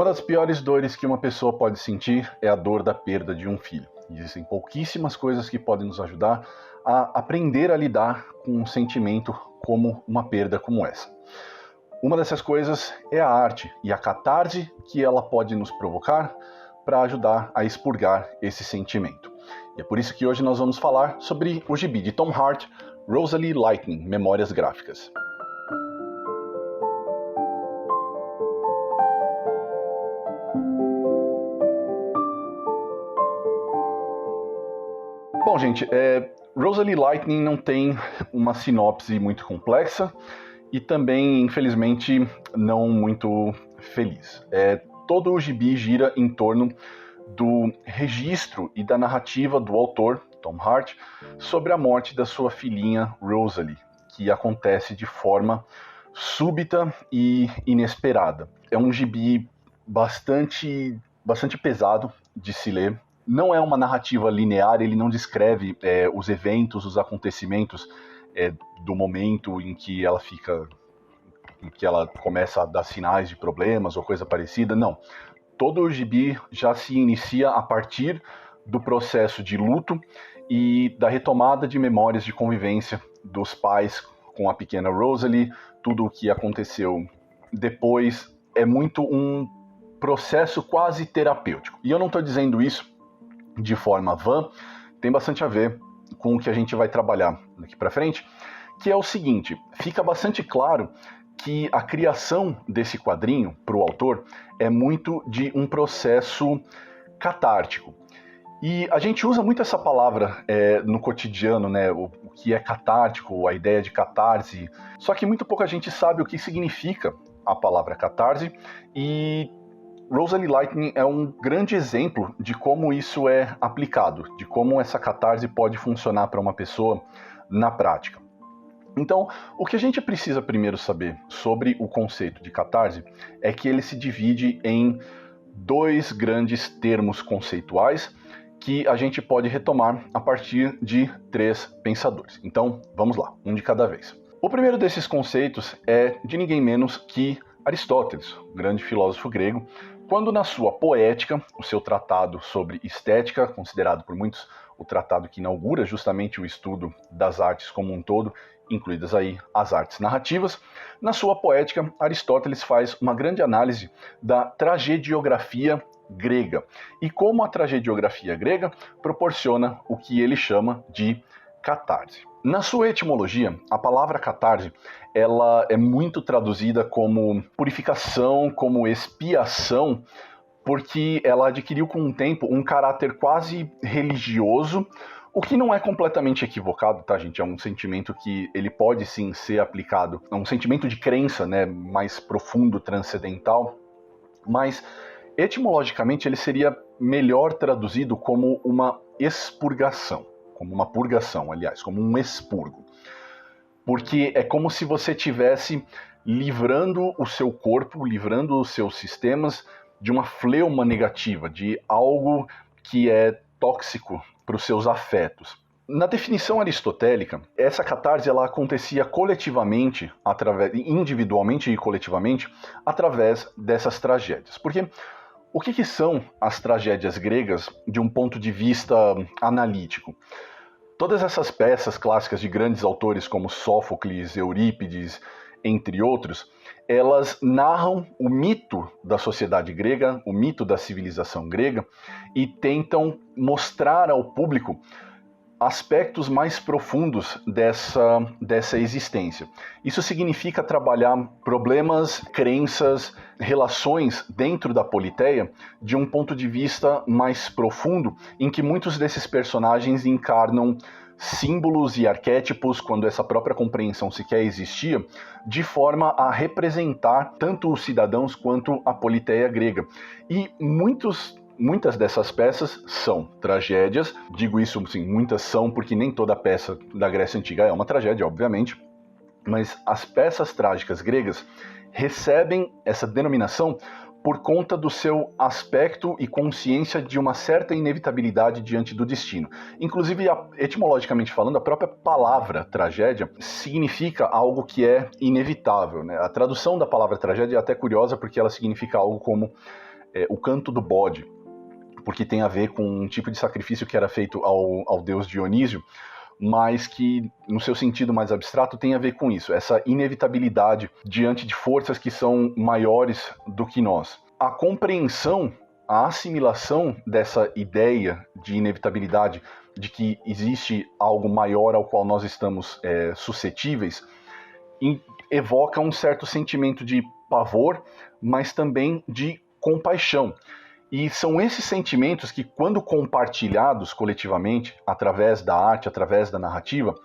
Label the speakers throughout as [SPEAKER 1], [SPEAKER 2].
[SPEAKER 1] das piores dores que uma pessoa pode sentir é a dor da perda de um filho. Existem pouquíssimas coisas que podem nos ajudar a aprender a lidar com um sentimento como uma perda como essa. Uma dessas coisas é a arte e a catarse que ela pode nos provocar para ajudar a expurgar esse sentimento. E é por isso que hoje nós vamos falar sobre o gibi de Tom Hart, Rosalie Lightning, Memórias Gráficas. Bom, gente, Rosalie Lightning não tem uma sinopse muito complexa e também, infelizmente, não muito feliz. Todo o gibi gira em torno do registro e da narrativa do autor, Tom Hart, sobre a morte da sua filhinha Rosalie, que acontece de forma súbita e inesperada. É um gibi bastante pesado de se ler. Não é uma narrativa linear, ele não descreve os eventos, os acontecimentos do momento em que ela começa a dar sinais de problemas ou coisa parecida, não. Todo o gibi já se inicia a partir do processo de luto e da retomada de memórias de convivência dos pais com a pequena Rosalie, tudo o que aconteceu depois. É muito um processo quase terapêutico. E eu não estou dizendo isso de forma vã, tem bastante a ver com o que a gente vai trabalhar daqui para frente, que é o seguinte: fica bastante claro que a criação desse quadrinho para o autor é muito de um processo catártico. E a gente usa muito essa palavra no cotidiano, né? O que é catártico, a ideia de catarse, só que muito pouca gente sabe o que significa a palavra catarse, e Rosalie Lightning é um grande exemplo de como isso é aplicado, de como essa catarse pode funcionar para uma pessoa na prática. Então, o que a gente precisa primeiro saber sobre o conceito de catarse é que ele se divide em dois grandes termos conceituais que a gente pode retomar a partir de três pensadores. Então, vamos lá, um de cada vez. O primeiro desses conceitos é de ninguém menos que Aristóteles, o grande filósofo grego, quando na sua Poética, o seu tratado sobre estética, considerado por muitos o tratado que inaugura justamente o estudo das artes como um todo, incluídas aí as artes narrativas, na sua Poética, Aristóteles faz uma grande análise da tragediografia grega e como a tragediografia grega proporciona o que ele chama de catarse. Na sua etimologia, a palavra catarse ela é muito traduzida como purificação, como expiação, porque ela adquiriu com o tempo um caráter quase religioso, o que não é completamente equivocado, tá, gente? É um sentimento que ele pode sim ser aplicado, é um sentimento de crença, né, mais profundo, transcendental, mas etimologicamente ele seria melhor traduzido como uma expurgação, como uma purgação, aliás, como um expurgo. Porque é como se você estivesse livrando o seu corpo, livrando os seus sistemas de uma fleuma negativa, de algo que é tóxico para os seus afetos. Na definição aristotélica, essa catarse ela acontecia coletivamente, individualmente e coletivamente, através dessas tragédias. Porque o que são as tragédias gregas de um ponto de vista analítico? Todas essas peças clássicas de grandes autores como Sófocles, Eurípides, entre outros, elas narram o mito da sociedade grega, o mito da civilização grega, e tentam mostrar ao público aspectos mais profundos dessa existência. Isso significa trabalhar problemas, crenças, relações dentro da Politeia de um ponto de vista mais profundo, em que muitos desses personagens encarnam símbolos e arquétipos, quando essa própria compreensão sequer existia, de forma a representar tanto os cidadãos quanto a Politeia grega. E muitas dessas peças são tragédias, digo isso, sim, muitas são, porque nem toda peça da Grécia Antiga é uma tragédia, obviamente, mas as peças trágicas gregas recebem essa denominação por conta do seu aspecto e consciência de uma certa inevitabilidade diante do destino. Inclusive, etimologicamente falando, a própria palavra tragédia significa algo que é inevitável, né? A tradução da palavra tragédia é até curiosa porque ela significa algo como o canto do bode, porque tem a ver com um tipo de sacrifício que era feito ao deus Dionísio, mas que, no seu sentido mais abstrato, tem a ver com isso, essa inevitabilidade diante de forças que são maiores do que nós. A compreensão, a assimilação dessa ideia de inevitabilidade, de que existe algo maior ao qual nós estamos suscetíveis, evoca um certo sentimento de pavor, mas também de compaixão. E são esses sentimentos que, quando compartilhados coletivamente, através da arte, através da narrativa,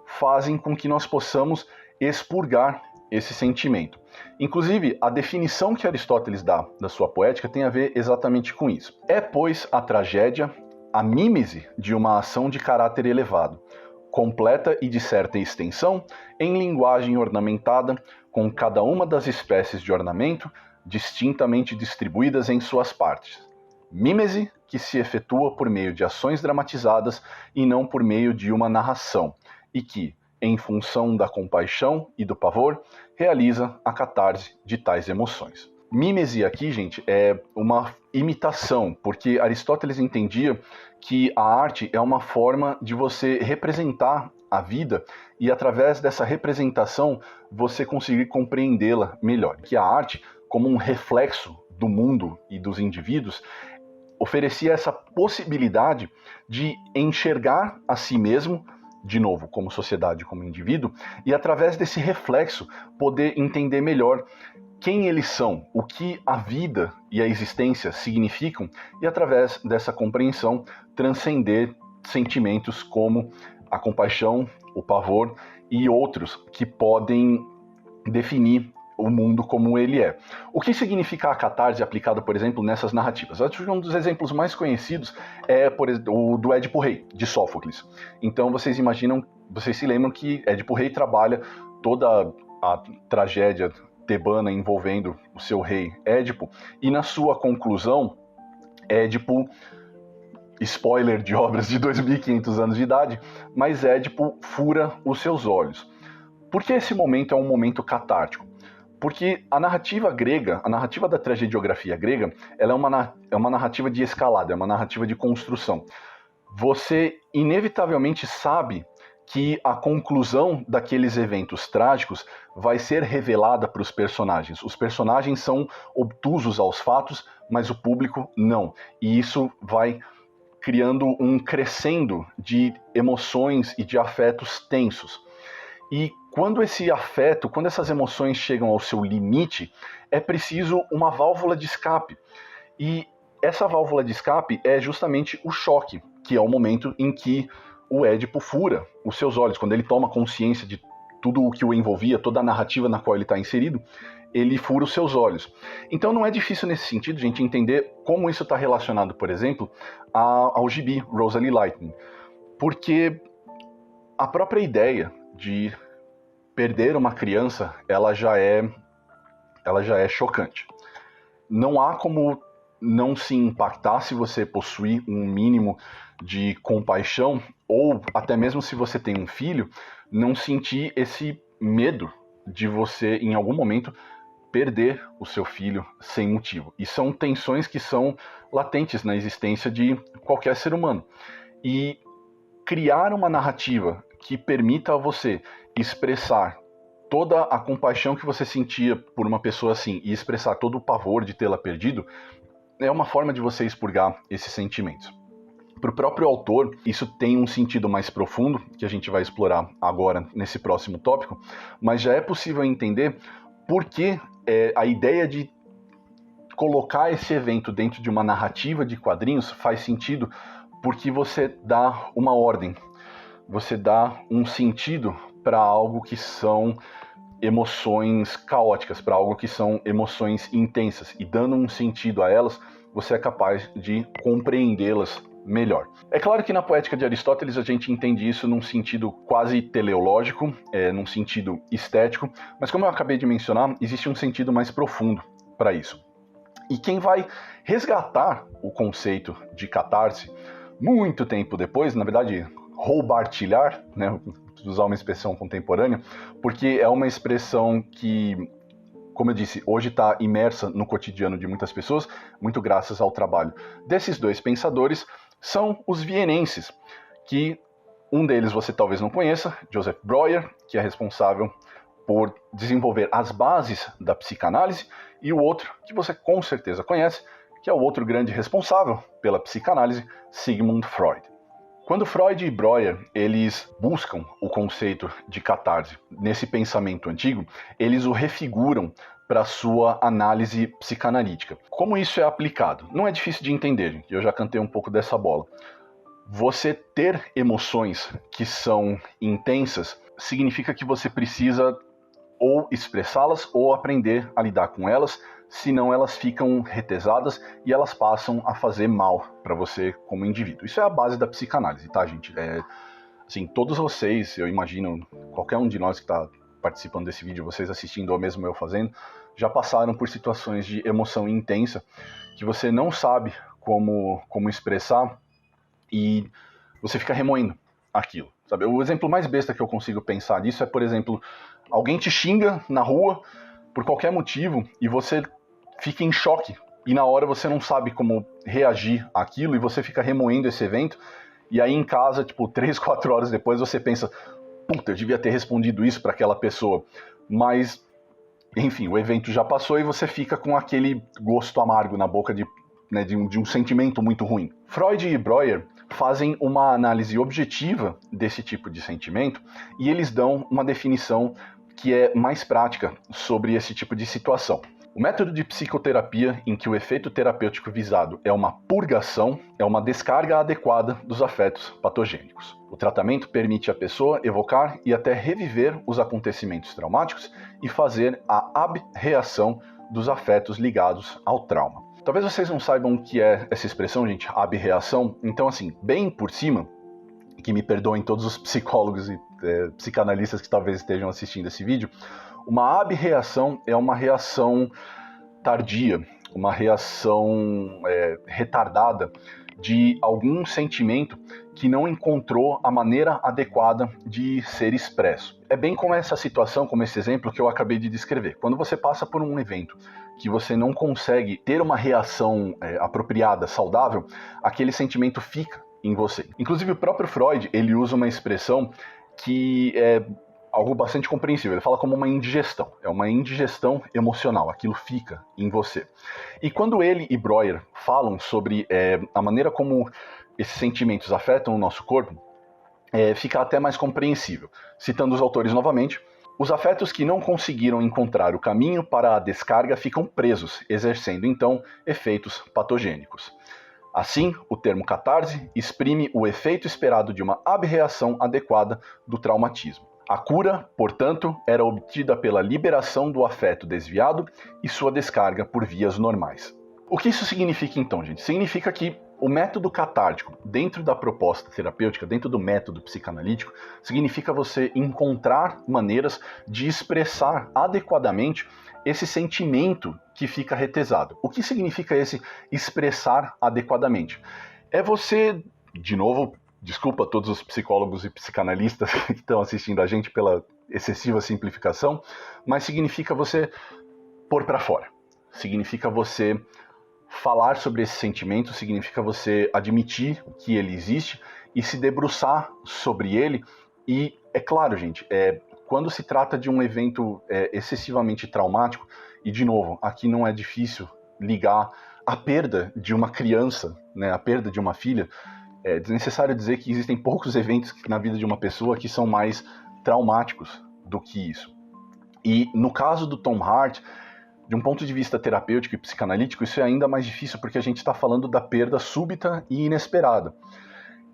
[SPEAKER 1] fazem com que nós possamos expurgar esse sentimento. Inclusive, a definição que Aristóteles dá da sua poética tem a ver exatamente com isso. É, pois, a tragédia a mímese de uma ação de caráter elevado, completa e de certa extensão, em linguagem ornamentada, com cada uma das espécies de ornamento distintamente distribuídas em suas partes. Mímese que se efetua por meio de ações dramatizadas e não por meio de uma narração, e que, em função da compaixão e do pavor, realiza a catarse de tais emoções. Mímese aqui, gente, é uma imitação, porque Aristóteles entendia que a arte é uma forma de você representar a vida e, através dessa representação, você conseguir compreendê-la melhor. Que a arte, como um reflexo do mundo e dos indivíduos, oferecia essa possibilidade de enxergar a si mesmo, de novo, como sociedade, como indivíduo, e através desse reflexo poder entender melhor quem eles são, o que a vida e a existência significam, e através dessa compreensão transcender sentimentos como a compaixão, o pavor e outros que podem definir o mundo como ele é. O que significa a catarse aplicada, por exemplo, nessas narrativas? Acho que um dos exemplos mais conhecidos é, por exemplo, o do Édipo Rei, de Sófocles. Então vocês se lembram que Édipo Rei trabalha toda a tragédia tebana envolvendo o seu rei Édipo, e na sua conclusão, Édipo, spoiler de obras de 2.500 anos de idade, mas Édipo fura os seus olhos. Por que esse momento é um momento catártico? Porque a narrativa grega, a narrativa da tragediografia grega, ela é uma narrativa de escalada, é uma narrativa de construção. Você inevitavelmente sabe que a conclusão daqueles eventos trágicos vai ser revelada para os personagens. Os personagens são obtusos aos fatos, mas o público não. E isso vai criando um crescendo de emoções e de afetos tensos. E quando esse afeto, quando essas emoções chegam ao seu limite, é preciso uma válvula de escape. E essa válvula de escape é justamente o choque, que é o momento em que o Édipo fura os seus olhos. Quando ele toma consciência de tudo o que o envolvia, toda a narrativa na qual ele está inserido, ele fura os seus olhos. Então não é difícil nesse sentido, gente, entender como isso está relacionado, por exemplo, ao gibi Rosalie Lightning. Porque a própria ideia de perder uma criança, ela já é chocante. Não há como não se impactar se você possui um mínimo de compaixão, ou até mesmo se você tem um filho, não sentir esse medo de você, em algum momento, perder o seu filho sem motivo. E são tensões que são latentes na existência de qualquer ser humano. E criar uma narrativa que permita a você expressar toda a compaixão que você sentia por uma pessoa assim e expressar todo o pavor de tê-la perdido é uma forma de você expurgar esses sentimentos. Para o próprio autor, isso tem um sentido mais profundo, que a gente vai explorar agora nesse próximo tópico, mas já é possível entender por que a ideia de colocar esse evento dentro de uma narrativa de quadrinhos faz sentido, porque você dá uma ordem, você dá um sentido para algo que são emoções caóticas, para algo que são emoções intensas, e dando um sentido a elas, você é capaz de compreendê-las melhor. É claro que na poética de Aristóteles a gente entende isso num sentido quase teleológico, num sentido estético, mas como eu acabei de mencionar, existe um sentido mais profundo para isso. E quem vai resgatar o conceito de catarse muito tempo depois, na verdade, roubartilhar, né, usar uma expressão contemporânea, porque é uma expressão que como eu disse, hoje está imersa no cotidiano de muitas pessoas, muito graças ao trabalho desses dois pensadores, são os vienenses, que um deles você talvez não conheça, Joseph Breuer, que é responsável por desenvolver as bases da psicanálise, e o outro, que você com certeza conhece, que é o outro grande responsável pela psicanálise, Sigmund Freud. Quando Freud e Breuer eles buscam o conceito de catarse nesse pensamento antigo, eles o refiguram para sua análise psicanalítica. Como isso é aplicado? Não é difícil de entender, eu já cantei um pouco dessa bola. Você ter emoções que são intensas significa que você precisa ou expressá-las ou aprender a lidar com elas, senão elas ficam retesadas e elas passam a fazer mal para você como indivíduo. Isso é a base da psicanálise, tá, gente? Assim, todos vocês, eu imagino, qualquer um de nós que está participando desse vídeo, vocês assistindo ou mesmo eu fazendo, já passaram por situações de emoção intensa que você não sabe como expressar e você fica remoendo aquilo, sabe? O exemplo mais besta que eu consigo pensar disso é, por exemplo, alguém te xinga na rua por qualquer motivo e você fica em choque e na hora você não sabe como reagir àquilo e você fica remoendo esse evento e aí em casa, tipo, 3, 4 horas depois você pensa, puta, eu devia ter respondido isso para aquela pessoa, mas enfim, o evento já passou e você fica com aquele gosto amargo na boca de um sentimento muito ruim. Freud e Breuer fazem uma análise objetiva desse tipo de sentimento e eles dão uma definição que é mais prática sobre esse tipo de situação. O método de psicoterapia em que o efeito terapêutico visado é uma purgação, é uma descarga adequada dos afetos patogênicos. O tratamento permite à pessoa evocar e até reviver os acontecimentos traumáticos e fazer a abreação dos afetos ligados ao trauma. Talvez vocês não saibam o que é essa expressão, gente, abreação. Então, assim, bem por cima, que me perdoem todos os psicólogos e psicanalistas que talvez estejam assistindo esse vídeo, uma abreação é uma reação tardia, uma reação retardada de algum sentimento que não encontrou a maneira adequada de ser expresso. É bem como essa situação, como esse exemplo que eu acabei de descrever. Quando você passa por um evento que você não consegue ter uma reação apropriada, saudável, aquele sentimento fica em você. Inclusive o próprio Freud, ele usa uma expressão que é algo bastante compreensível. Ele fala como uma indigestão. É uma indigestão emocional. Aquilo fica em você. E quando ele e Breuer falam sobre a maneira como esses sentimentos afetam o nosso corpo, fica até mais compreensível. Citando os autores novamente, os afetos que não conseguiram encontrar o caminho para a descarga ficam presos, exercendo então efeitos patogênicos. Assim, o termo catarse exprime o efeito esperado de uma abreação adequada do traumatismo. A cura, portanto, era obtida pela liberação do afeto desviado e sua descarga por vias normais. O que isso significa então, gente? Significa que o método catártico, dentro da proposta terapêutica, dentro do método psicanalítico, significa você encontrar maneiras de expressar adequadamente esse sentimento que fica retesado. O que significa esse expressar adequadamente? É você, de novo, desculpa a todos os psicólogos e psicanalistas que estão assistindo a gente pela excessiva simplificação, mas significa você pôr para fora. Significa você falar sobre esse sentimento, significa você admitir que ele existe e se debruçar sobre ele. E é claro, gente, quando se trata de um evento excessivamente traumático, e de novo, aqui não é difícil ligar a perda de uma criança, né, a perda de uma filha, é desnecessário dizer que existem poucos eventos na vida de uma pessoa que são mais traumáticos do que isso. E no caso do Tom Hart, de um ponto de vista terapêutico e psicanalítico, isso é ainda mais difícil porque a gente está falando da perda súbita e inesperada.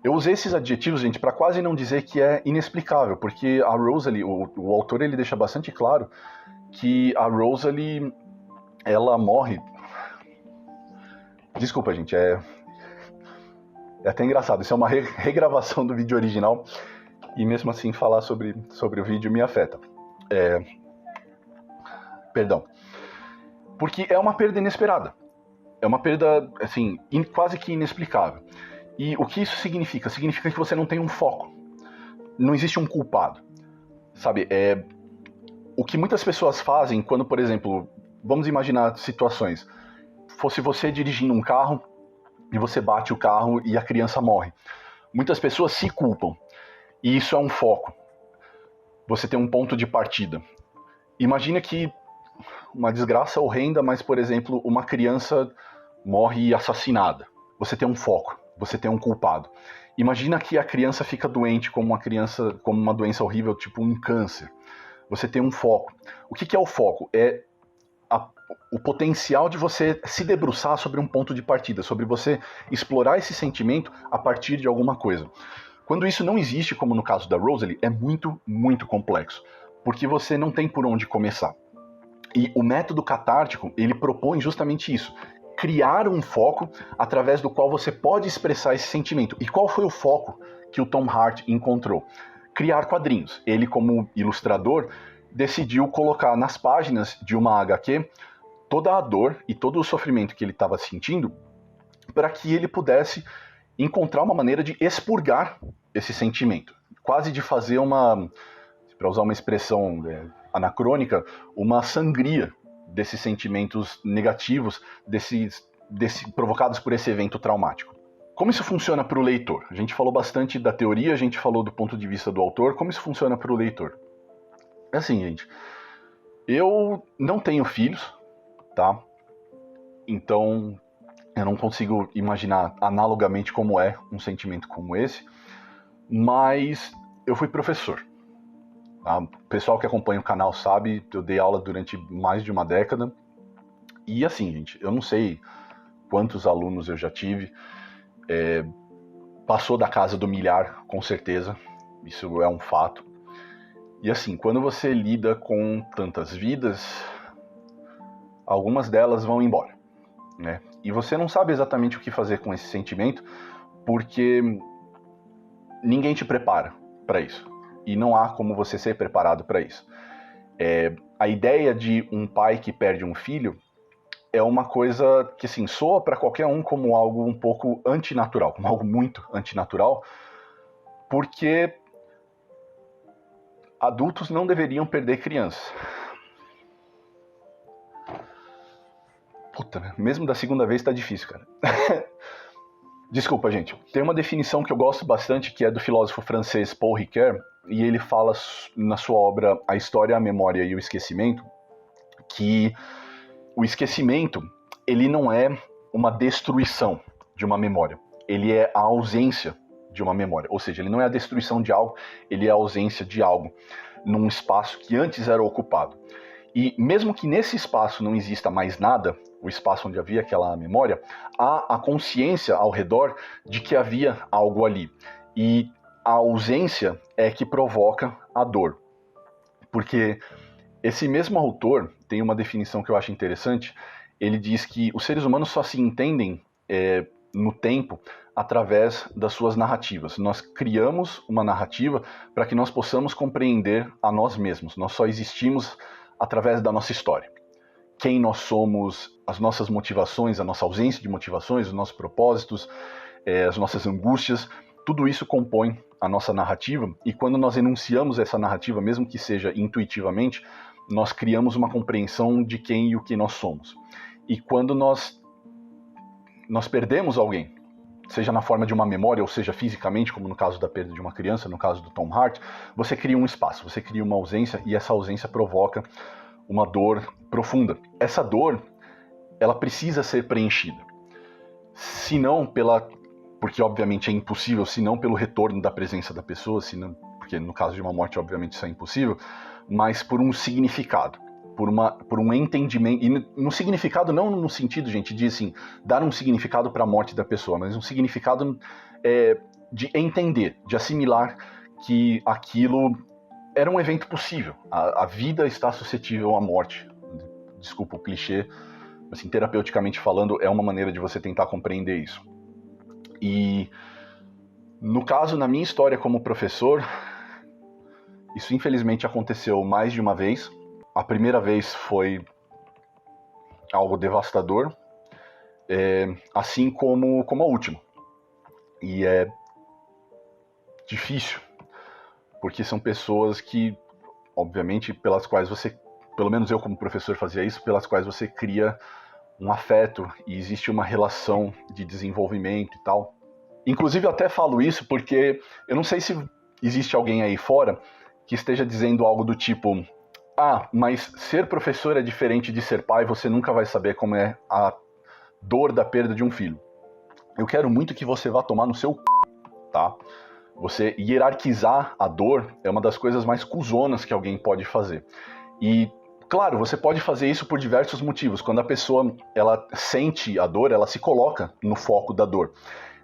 [SPEAKER 1] Eu usei esses adjetivos, gente, para quase não dizer que é inexplicável, porque a Rosalie, o autor, ele deixa bastante claro que a Rosalie, ela morre... Desculpa, gente, é até engraçado, isso é uma regravação do vídeo original e mesmo assim falar sobre o vídeo me afeta. Perdão. Porque é uma perda inesperada. É uma perda, assim, quase que inexplicável. E o que isso significa? Significa que você não tem um foco. Não existe um culpado. Sabe, o que muitas pessoas fazem quando, por exemplo, vamos imaginar situações, fosse você dirigindo um carro e você bate o carro e a criança morre. Muitas pessoas se culpam, e isso é um foco. Você tem um ponto de partida. Imagina que uma desgraça horrenda, mas, por exemplo, uma criança morre assassinada. Você tem um foco, você tem um culpado. Imagina que a criança fica doente como uma doença horrível, tipo um câncer. Você tem um foco. O que é o foco? É o potencial de você se debruçar sobre um ponto de partida, sobre você explorar esse sentimento a partir de alguma coisa. Quando isso não existe, como no caso da Rosalie, é muito, muito complexo, porque você não tem por onde começar. E o método catártico, ele propõe justamente isso, criar um foco através do qual você pode expressar esse sentimento. E qual foi o foco que o Tom Hart encontrou? Criar quadrinhos. Ele, como ilustrador, decidiu colocar nas páginas de uma HQ toda a dor e todo o sofrimento que ele estava sentindo, para que ele pudesse encontrar uma maneira de expurgar esse sentimento. Quase de fazer para usar uma expressão anacrônica, uma sangria desses sentimentos negativos, provocados por esse evento traumático. Como isso funciona para o leitor? A gente falou bastante da teoria, a gente falou do ponto de vista do autor. Como isso funciona para o leitor? É assim, gente. Eu não tenho filhos, tá? Então, eu não consigo imaginar analogamente como é um sentimento como esse, mas eu fui professor. Tá? O pessoal que acompanha o canal sabe, eu dei aula durante mais de uma década. E assim, gente, eu não sei quantos alunos eu já tive. Passou da casa do milhar, com certeza. Isso é um fato. E assim, quando você lida com tantas vidas, algumas delas vão embora, né? E você não sabe exatamente o que fazer com esse sentimento, porque ninguém te prepara para isso. E não há como você ser preparado para isso. A ideia de um pai que perde um filho é uma coisa que assim, soa para qualquer um como algo um pouco antinatural, como algo muito antinatural, porque adultos não deveriam perder crianças. Puta, mesmo da segunda vez tá difícil, cara. Desculpa, gente. Tem uma definição que eu gosto bastante, que é do filósofo francês Paul Ricoeur, e ele fala na sua obra A História, a Memória e o Esquecimento, que o esquecimento, ele não é uma destruição de uma memória, ele é a ausência de uma memória, ou seja, ele não é a destruição de algo, ele é a ausência de algo num espaço que antes era ocupado. E mesmo que nesse espaço não exista mais nada, o espaço onde havia aquela memória, há a consciência ao redor de que havia algo ali. E a ausência é que provoca a dor. Porque esse mesmo autor tem uma definição que eu acho interessante. Ele diz que os seres humanos só se entendem no tempo através das suas narrativas. Nós criamos uma narrativa para que nós possamos compreender a nós mesmos. Nós só existimos através da nossa história. Quem nós somos, as nossas motivações, a nossa ausência de motivações, os nossos propósitos, as nossas angústias, tudo isso compõe a nossa narrativa, e quando nós enunciamos essa narrativa, mesmo que seja intuitivamente, nós criamos uma compreensão de quem e o que nós somos. E quando nós perdemos alguém, seja na forma de uma memória, ou seja fisicamente, como no caso da perda de uma criança, no caso do Tom Hart, você cria um espaço, você cria uma ausência, e essa ausência provoca uma dor profunda. Essa dor, ela precisa ser preenchida. Se não porque obviamente é impossível, se não pelo retorno da presença da pessoa, porque no caso de uma morte, obviamente isso é impossível, mas por um significado, por um entendimento, e no significado não no sentido, gente, de assim, dar um significado para a morte da pessoa, mas um significado de entender, de assimilar que aquilo era um evento possível. A vida está suscetível à morte. Desculpa o clichê, assim, terapeuticamente falando, é uma maneira de você tentar compreender isso. E no caso, na minha história como professor, isso infelizmente aconteceu mais de uma vez. A primeira vez foi algo devastador, assim como a última. E é difícil, porque são pessoas que, obviamente, pelas quais você, pelo menos eu como professor fazia isso, pelas quais você cria um afeto e existe uma relação de desenvolvimento e tal. Inclusive eu até falo isso porque eu não sei se existe alguém aí fora que esteja dizendo algo do tipo: ah, mas ser professor é diferente de ser pai, você nunca vai saber como é a dor da perda de um filho. Eu quero muito que você vá tomar no seu c... tá? Você hierarquizar a dor é uma das coisas mais cuzonas que alguém pode fazer. E, claro, você pode fazer isso por diversos motivos. Quando a pessoa ela sente a dor, ela se coloca no foco da dor.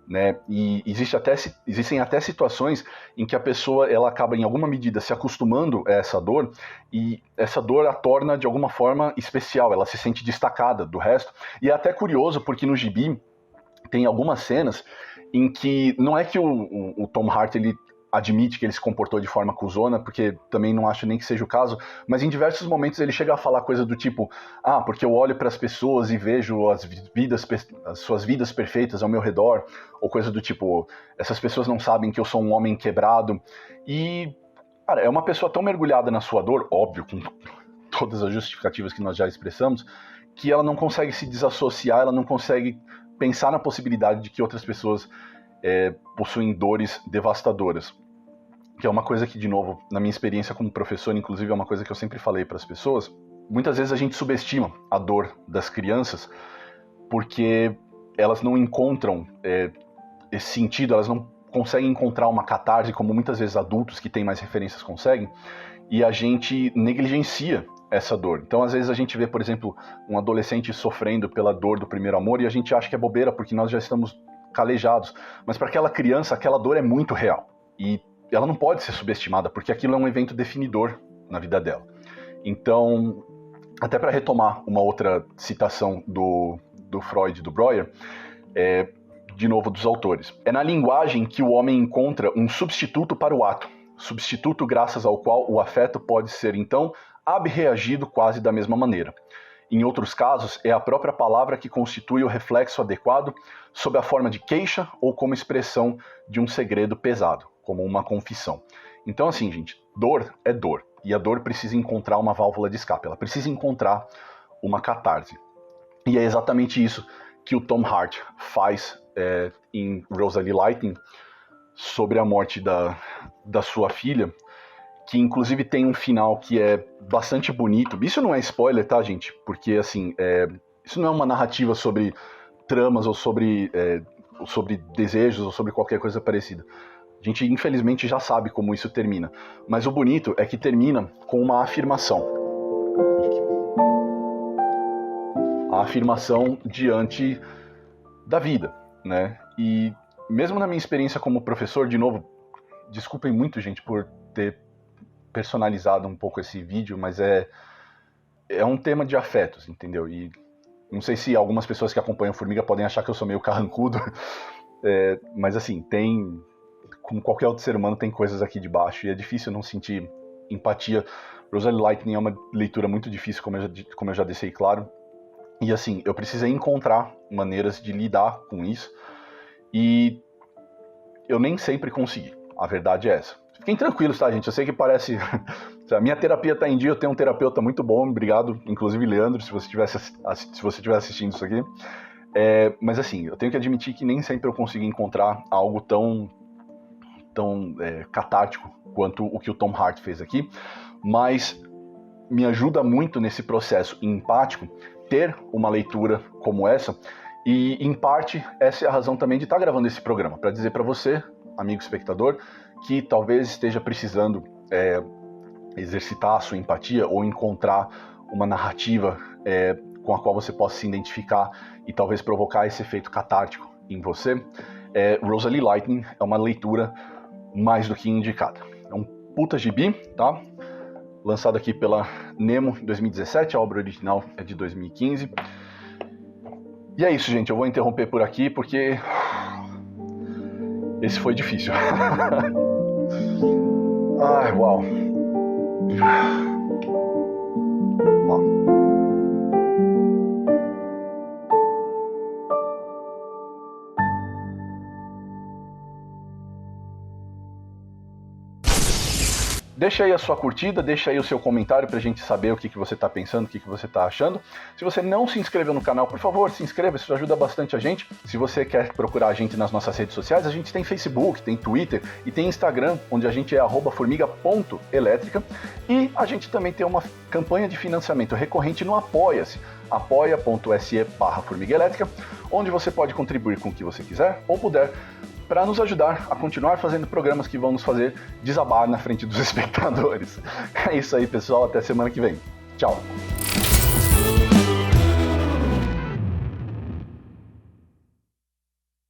[SPEAKER 1] Né? E existem até situações em que a pessoa ela acaba, em alguma medida, se acostumando a essa dor, e essa dor a torna, de alguma forma, especial. Ela se sente destacada do resto. E é até curioso, porque no gibi tem algumas cenas em que não é que o Tom Hart ele admite que ele se comportou de forma cuzona, porque também não acho nem que seja o caso, mas em diversos momentos ele chega a falar coisa do tipo: ah, porque eu olho para as pessoas e vejo as suas vidas perfeitas ao meu redor, ou coisa do tipo: essas pessoas não sabem que eu sou um homem quebrado. E, cara, é uma pessoa tão mergulhada na sua dor, óbvio, com todas as justificativas que nós já expressamos, que ela não consegue se desassociar, ela não consegue pensar na possibilidade de que outras pessoas possuem dores devastadoras. Que é uma coisa que, de novo, na minha experiência como professor, inclusive é uma coisa que eu sempre falei para as pessoas, muitas vezes a gente subestima a dor das crianças porque elas não encontram esse sentido, elas não conseguem encontrar uma catarse, como muitas vezes adultos que têm mais referências conseguem, e a gente negligencia essa dor. Então, às vezes a gente vê, por exemplo, um adolescente sofrendo pela dor do primeiro amor e a gente acha que é bobeira porque nós já estamos calejados. Mas para aquela criança, aquela dor é muito real. E ela não pode ser subestimada, porque aquilo é um evento definidor na vida dela. Então, até para retomar uma outra citação do Freud e do Breuer, de novo dos autores, é na linguagem que o homem encontra um substituto para o ato, substituto graças ao qual o afeto pode ser, então, abreagido quase da mesma maneira. Em outros casos, é a própria palavra que constitui o reflexo adequado sob a forma de queixa ou como expressão de um segredo pesado, como uma confissão. Então, assim, gente, dor é dor. E a dor precisa encontrar uma válvula de escape. Ela precisa encontrar uma catarse. E é exatamente isso que o Tom Hart faz em Rosalie Lightning, sobre a morte da sua filha, que inclusive tem um final que é bastante bonito. Isso não é spoiler, tá, gente? Porque, assim, isso não é uma narrativa sobre tramas ou sobre desejos ou sobre qualquer coisa parecida. A gente, infelizmente, já sabe como isso termina. Mas o bonito é que termina com uma afirmação. A afirmação diante da vida, né? E mesmo na minha experiência como professor, de novo, desculpem muito, gente, por ter personalizado um pouco esse vídeo, mas é um tema de afetos, entendeu? E não sei se algumas pessoas que acompanham Formiga podem achar que eu sou meio carrancudo, mas assim, como qualquer outro ser humano, tem coisas aqui de baixo, e é difícil não sentir empatia. Rosalie Lightning é uma leitura muito difícil, como eu já deixei claro, e assim, eu precisei encontrar maneiras de lidar com isso, e eu nem sempre consegui, a verdade é essa. Fiquem tranquilos, tá, gente? Eu sei que parece... A minha terapia tá em dia, eu tenho um terapeuta muito bom, obrigado, inclusive Leandro, se você estiver assistindo isso aqui. Mas assim, eu tenho que admitir que nem sempre eu consigo encontrar algo tão catártico quanto o que o Tom Hart fez aqui, mas me ajuda muito nesse processo empático ter uma leitura como essa, e em parte essa é a razão também de estar gravando esse programa, para dizer para você, amigo espectador, que talvez esteja precisando exercitar a sua empatia ou encontrar uma narrativa com a qual você possa se identificar e talvez provocar esse efeito catártico em você. Rosalie Lightning é uma leitura mais do que indicada. É um puta gibi, tá? Lançado aqui pela Nemo em 2017, a obra original é de 2015. E é isso, gente, eu vou interromper por aqui porque esse foi difícil. Ai, uau. Deixa aí a sua curtida, deixa aí o seu comentário pra gente saber o que você está pensando, o que você está achando. Se você não se inscreveu no canal, por favor, se inscreva, isso ajuda bastante a gente. Se você quer procurar a gente nas nossas redes sociais, a gente tem Facebook, tem Twitter e tem Instagram, onde a gente é @formiga.elétrica. E a gente também tem uma campanha de financiamento recorrente no Apoia-se, apoia.se/formigaelétrica, onde você pode contribuir com o que você quiser ou puder, para nos ajudar a continuar fazendo programas que vão nos fazer desabar na frente dos espectadores. É isso aí, pessoal. Até semana que vem. Tchau.